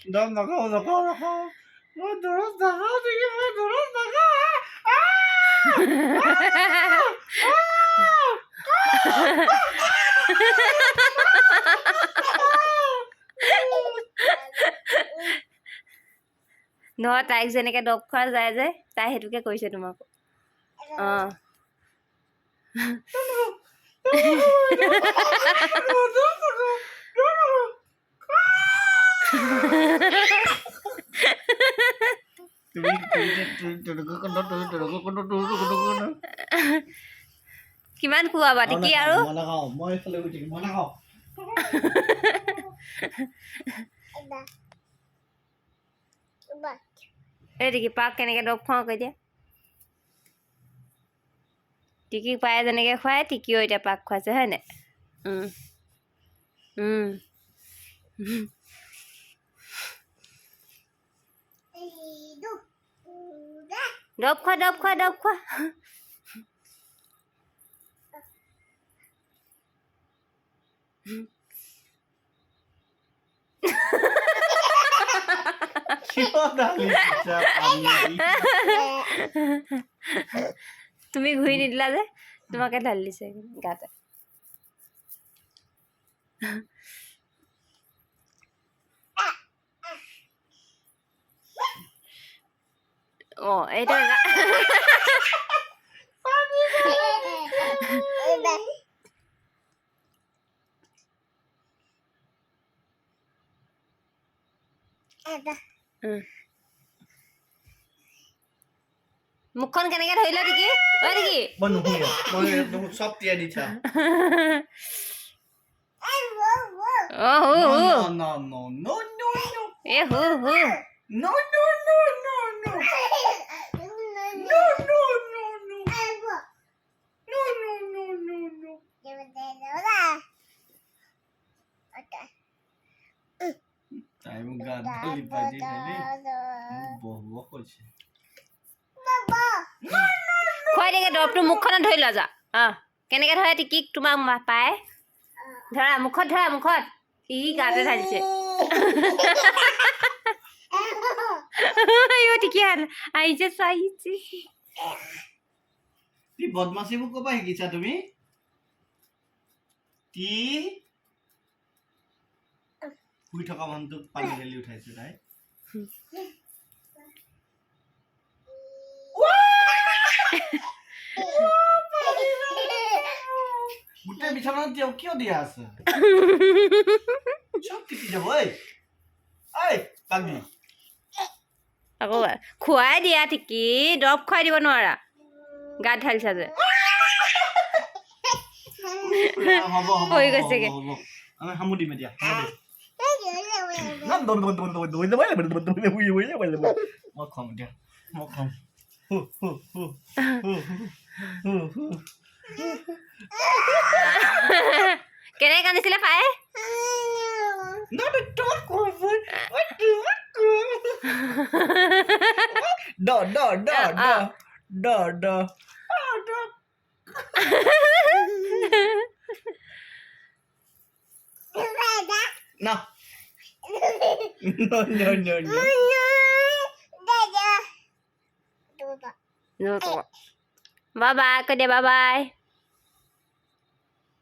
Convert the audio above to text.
Dom nakao. Mo duros nakao, sige mo duros nakao. নহয় তাইক যেনেকে দৰৱ খোৱা যায় যে তাই সেইটোকে কৰিছে তোমাক অঁ কিমান খুৱাবা টিকি আৰু মই এইফালে গৈ থাকিম মই নাখাওঁ এই টিকি পাক কেনেকৈ দৰৱ খুৱাওঁ কৈ দিয়া টিকিক পায়ে যেনেকৈ খুৱাই টিকিও এতিয়া পাক খুৱাইছে হয় নাই দৰৱ খোৱা তুমি ঘূৰি নিদিলা যে তোমাকে ঢালি দিছে গাতে অঁ এইটো মুখখন কেনেকে ধৰিলা টিকি ঐ টিকি মই নুশুনো মই চব তিয়াই দি থা No. এ হু No. Time gadali baji dali. Bobo koche. খুৱাই দেগে দৰৱটো মুখখনত ধৰি লোৱা যা কেনেকে ধৰে টিকিক তোমাক পায় ধৰা মুখত সি গাতে ঢালিছে টিকি আহিছে বদমাচিবোৰ ক'ৰ পৰা শিকিছা তুমি কি শুই থকা মানুহটোক পানী ঢালি উঠাইছে তাই গোটেই বিছানাত কিয় দিয়া আছে চব টিপি যাব ঐ কান্দি আকৌ খুৱাই দিয়া টিকি দৰৱ খুৱাই দিব নোৱাৰা গাত ঢালিছা যে হৈ গৈছেগে আমি হামু দিম এতিয়া মই খাম এতিয়া মই খাম কেনেকে কান্দিছিলে পায় No. Bye bye, bye bye.